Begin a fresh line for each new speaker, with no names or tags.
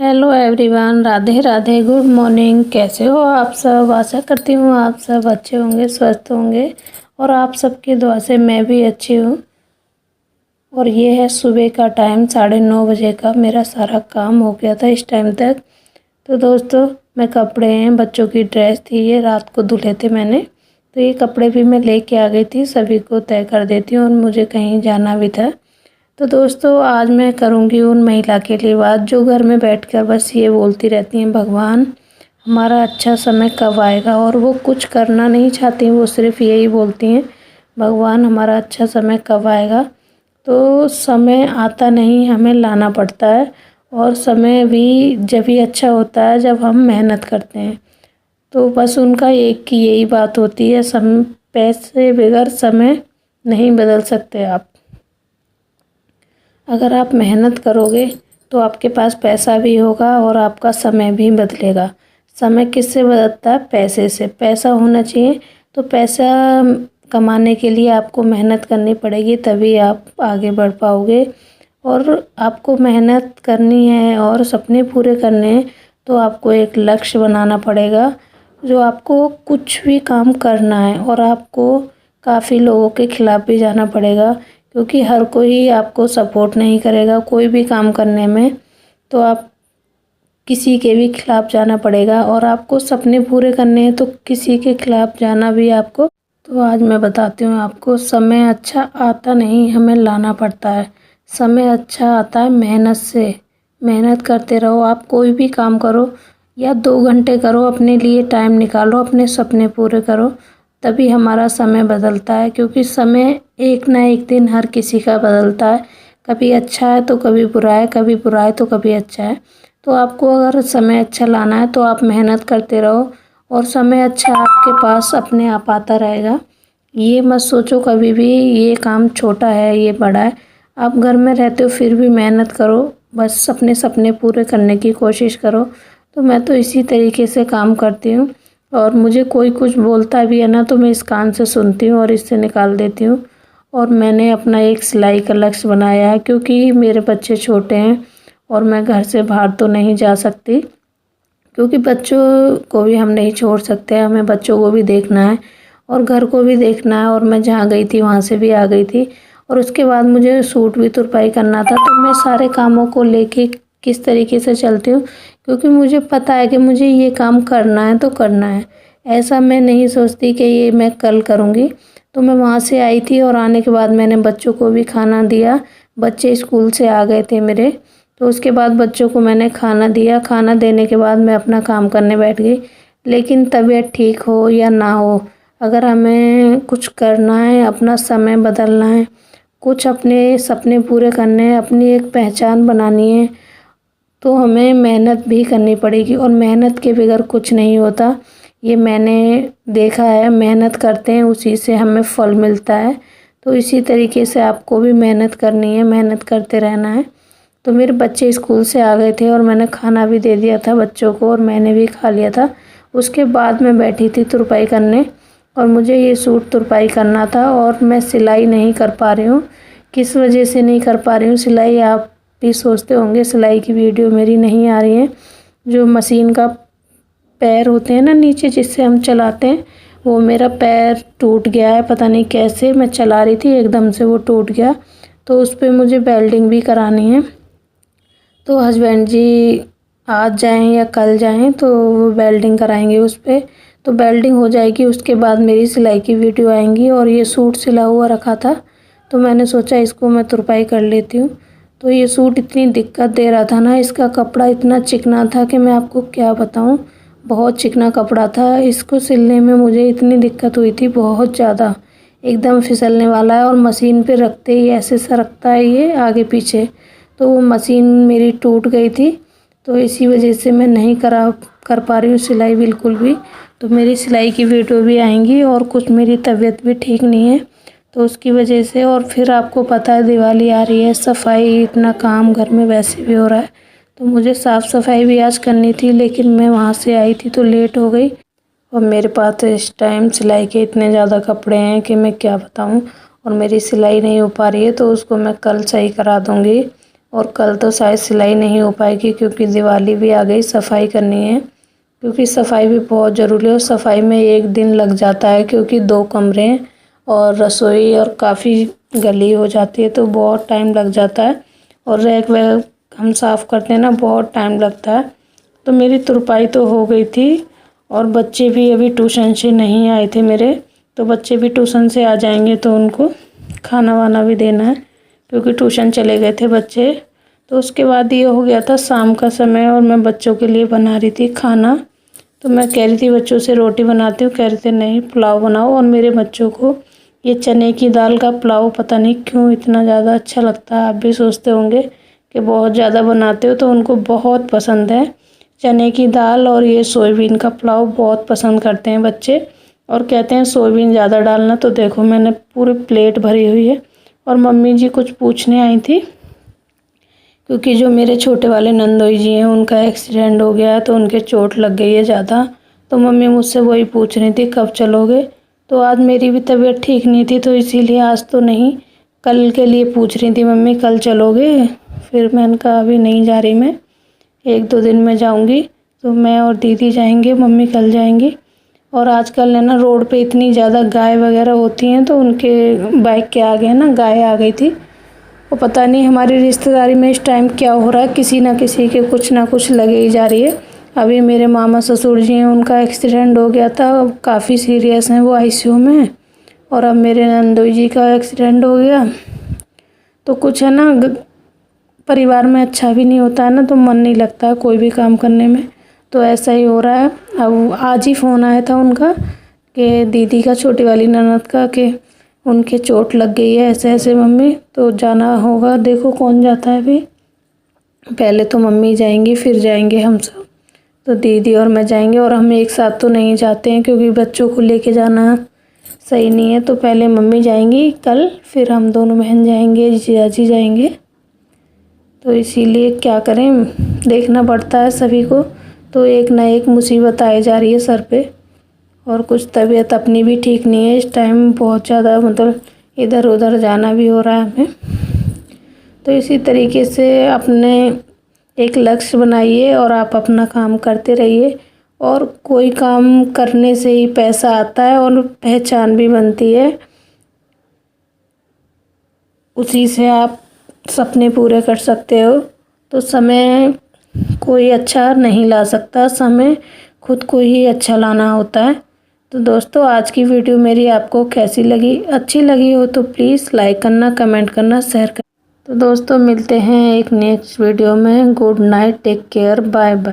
Hello everyone, Radhe Radhe, good morning. कैसे हो आप सब? आशा करती हूँ आप सब अच्छे होंगे, स्वस्थ होंगे और आप सबकी दुआ से मैं भी अच्छी हूँ। और ये है सुबह का टाइम, 9:30 बजे का। मेरा सारा काम हो गया था इस टाइम तक। तो दोस्तों, मैं कपड़े हैं, बच्चों की ड्रेस थी, ये रात को धुले थे मैंने। तो ये कपड़े भी मैं लेके आ गई थी, सभी को तय कर देती हूँ और मुझे कहीं जाना भी था। तो दोस्तों, आज मैं करूँगी उन महिला के लिए बात जो घर में बैठकर बस ये बोलती रहती हैं, भगवान हमारा अच्छा समय कब आएगा। और वो कुछ करना नहीं चाहती, वो सिर्फ यही बोलती हैं, भगवान हमारा अच्छा समय कब आएगा। तो समय आता नहीं, हमें लाना पड़ता है। और समय भी जब ही अच्छा होता है जब हम मेहनत करते हैं। तो बस उनका एक की यही बात होती है, पैसे बगैर समय नहीं बदल सकते आप। अगर आप मेहनत करोगे तो आपके पास पैसा भी होगा और आपका समय भी बदलेगा। समय किससे बदलता है? पैसे से। पैसा होना चाहिए। तो पैसा कमाने के लिए आपको मेहनत करनी पड़ेगी, तभी आप आगे बढ़ पाओगे। और आपको मेहनत करनी है और सपने पूरे करने हैं तो आपको एक लक्ष्य बनाना पड़ेगा, जो आपको कुछ भी काम करना है। और आपको काफ़ी लोगों के खिलाफ़ भी जाना पड़ेगा, क्योंकि हर कोई आपको सपोर्ट नहीं करेगा कोई भी काम करने में। तो आप किसी के भी खिलाफ़ जाना पड़ेगा और आपको सपने पूरे करने हैं तो किसी के खिलाफ़ जाना भी आपको। तो आज मैं बताती हूँ आपको, समय अच्छा आता नहीं, हमें लाना पड़ता है। समय अच्छा आता है मेहनत से। मेहनत करते रहो, आप कोई भी काम करो या 2 घंटे करो, अपने लिए टाइम निकालो, अपने सपने पूरे करो, तभी हमारा समय बदलता है। क्योंकि समय एक ना एक दिन हर किसी का बदलता है। कभी अच्छा है तो कभी बुरा है, कभी बुरा है तो कभी अच्छा है। तो आपको अगर समय अच्छा लाना है तो आप मेहनत करते रहो और समय अच्छा आपके पास अपने आप आता रहेगा। ये मत सोचो कभी भी ये काम छोटा है, ये बड़ा है। आप घर में रहते हो फिर भी मेहनत करो, बस अपने सपने पूरे करने की कोशिश करो। तो मैं तो इसी तरीके से काम करती हूँ। और मुझे कोई कुछ बोलता भी है ना, तो मैं इस कान से सुनती हूँ और इससे निकाल देती हूँ। और मैंने अपना एक सिलाई का लक्ष्य बनाया है, क्योंकि मेरे बच्चे छोटे हैं और मैं घर से बाहर तो नहीं जा सकती, क्योंकि बच्चों को भी हम नहीं छोड़ सकते, हमें बच्चों को भी देखना है और घर को भी देखना है। और मैं जहाँ गई थी वहाँ से भी आ गई थी। और उसके बाद मुझे सूट भी तुरपाई करना था। तो मैं सारे कामों को लेके किस तरीके से चलती हूँ, क्योंकि मुझे पता है कि मुझे ये काम करना है तो करना है। ऐसा मैं नहीं सोचती कि ये मैं कल करूँगी। तो मैं वहाँ से आई थी और आने के बाद मैंने बच्चों को भी खाना दिया। बच्चे स्कूल से आ गए थे मेरे। तो उसके बाद बच्चों को मैंने खाना दिया। खाना देने के बाद मैं अपना काम करने बैठ गई। लेकिन तबीयत ठीक हो या ना हो, अगर हमें कुछ करना है, अपना समय बदलना है, कुछ अपने सपने पूरे करने हैं, अपनी एक पहचान बनानी है, तो हमें मेहनत भी करनी पड़ेगी। और मेहनत के बगैर कुछ नहीं होता, ये मैंने देखा है। मेहनत करते हैं उसी से हमें फल मिलता है। तो इसी तरीके से आपको भी मेहनत करनी है, मेहनत करते रहना है। तो मेरे बच्चे स्कूल से आ गए थे और मैंने खाना भी दे दिया था बच्चों को और मैंने भी खा लिया था। उसके बाद मैं बैठी थी तुरपाई करने और मुझे ये सूट तुरपाई करना था और मैं सिलाई नहीं कर पा रही हूँ। किस वजह से नहीं कर पा रही हूँ सिलाई? आप भी सोचते होंगे सिलाई की वीडियो मेरी नहीं आ रही है। जो मशीन का पैर होते हैं ना नीचे जिससे हम चलाते हैं, वो मेरा पैर टूट गया है। पता नहीं कैसे मैं चला रही थी, एकदम से वो टूट गया। तो उस पर मुझे वेल्डिंग भी करानी है। तो हस्बैंड जी आज जाएं या कल जाएं तो वो वेल्डिंग कराएंगे उस पर। तो वेल्डिंग हो जाएगी, उसके बाद मेरी सिलाई की वीडियो आएंगी। और ये सूट सिला हुआ रखा था तो मैंने सोचा इसको मैं तुरपाई कर लेती हूँ। तो ये सूट इतनी दिक्कत दे रहा था ना, इसका कपड़ा इतना चिकना था कि मैं आपको क्या बताऊँ। बहुत चिकना कपड़ा था, इसको सिलने में मुझे इतनी दिक्कत हुई थी, बहुत ज़्यादा। एकदम फिसलने वाला है और मशीन पे रखते ही ऐसे सरकता है ये आगे पीछे। तो वो मशीन मेरी टूट गई थी, तो इसी वजह से मैं नहीं कर पा रही हूँ सिलाई बिल्कुल भी। तो मेरी सिलाई की वीडियो भी आएंगी और कुछ मेरी तबीयत भी ठीक नहीं है तो उसकी वजह से। और फिर आपको पता है दिवाली आ रही है, सफाई, इतना काम घर में वैसे भी हो रहा है। तो मुझे साफ़ सफाई भी आज करनी थी, लेकिन मैं वहाँ से आई थी तो लेट हो गई। और मेरे पास तो इस टाइम सिलाई के इतने ज़्यादा कपड़े हैं कि मैं क्या बताऊँ। और मेरी सिलाई नहीं हो पा रही है तो उसको मैं कल सही करा दूँगी। और कल तो शायद सिलाई नहीं हो पाएगी क्योंकि दिवाली भी आ गई, सफाई करनी है क्योंकि सफाई भी बहुत ज़रूरी है। और सफाई में एक दिन लग जाता है क्योंकि 2 कमरे हैं और रसोई और काफ़ी गली हो जाती है तो बहुत टाइम लग जाता है। और रैक वैक हम साफ़ करते हैं ना, बहुत टाइम लगता है। तो मेरी तुरपाई तो हो गई थी और बच्चे भी अभी ट्यूशन से नहीं आए थे मेरे, तो बच्चे भी ट्यूशन से आ जाएंगे तो उनको खाना वाना भी देना है क्योंकि ट्यूशन चले गए थे बच्चे। तो उसके बाद ये हो गया था शाम का समय और मैं बच्चों के लिए बना रही थी खाना। तो मैं कह रही थी बच्चों से रोटी बनाती हूँ, कह रहे थे नहीं पुलाव बनाओ। और मेरे बच्चों को ये चने की दाल का पुलाव पता नहीं क्यों इतना ज़्यादा अच्छा लगता है। आप भी सोचते होंगे कि बहुत ज़्यादा बनाते हो, तो उनको बहुत पसंद है चने की दाल और ये सोयाबीन का पुलाव बहुत पसंद करते हैं बच्चे और कहते हैं सोयाबीन ज़्यादा डालना। तो देखो मैंने पूरी प्लेट भरी हुई है। और मम्मी जी कुछ पूछने आई थी क्योंकि जो मेरे छोटे वाले नंदोई जी हैं उनका एक्सीडेंट हो गया है तो उनके चोट लग गई है ज़्यादा। तो मम्मी मुझसे वही पूछ रही थी कब चलोगे। तो आज मेरी भी तबीयत ठीक नहीं थी तो इसीलिए आज तो नहीं, कल के लिए पूछ रही थी मम्मी कल चलोगे। फिर मैंने कहा अभी नहीं जा रही, मैं 1-2 दिन में जाऊंगी। तो मैं और दीदी जाएंगे, मम्मी कल जाएंगी। और आजकल है ना रोड पे इतनी ज़्यादा गाय वगैरह होती हैं तो उनके बाइक के आगे ना गाय आ गई थी। वो पता नहीं हमारी रिश्तेदारी में इस टाइम क्या हो रहा है, किसी ना किसी के कुछ ना कुछ लगे ही जा रही है। अभी मेरे मामा ससुर जी हैं उनका एक्सीडेंट हो गया था, काफ़ी सीरियस हैं, वो आईसीयू में हैं। और अब मेरे नंदोई जी का एक्सीडेंट हो गया तो कुछ है ना परिवार में अच्छा भी नहीं होता है ना, तो मन नहीं लगता है कोई भी काम करने में। तो ऐसा ही हो रहा है। अब आज ही फ़ोन आया था उनका कि दीदी का, छोटी वाली ननद का, कि उनके चोट लग गई है ऐसे ऐसे मम्मी, तो जाना होगा। देखो कौन जाता है अभी, पहले तो मम्मी जाएंगी फिर जाएंगे हम सब। तो दीदी और मैं जाएंगे और हम एक साथ तो नहीं जाते हैं क्योंकि बच्चों को लेके जाना सही नहीं है। तो पहले मम्मी जाएंगी कल, फिर हम दोनों बहन जाएंगे, जियाजी जाएंगे। तो इसीलिए क्या करें, देखना पड़ता है सभी को। तो एक ना एक मुसीबत आई जा रही है सर पे। और कुछ तबीयत अपनी भी ठीक नहीं है इस टाइम, बहुत ज़्यादा मतलब इधर उधर जाना भी हो रहा है हमें। तो इसी तरीके से अपने एक लक्ष्य बनाइए और आप अपना काम करते रहिए। और कोई काम करने से ही पैसा आता है और पहचान भी बनती है, उसी से आप सपने पूरे कर सकते हो। तो समय कोई अच्छा नहीं ला सकता, समय खुद को ही अच्छा लाना होता है। तो दोस्तों आज की वीडियो मेरी आपको कैसी लगी, अच्छी लगी हो तो प्लीज़ लाइक करना, कमेंट करना, शेयर करना। तो दोस्तों मिलते हैं एक नेक्स्ट वीडियो में। Good night, take care, bye bye.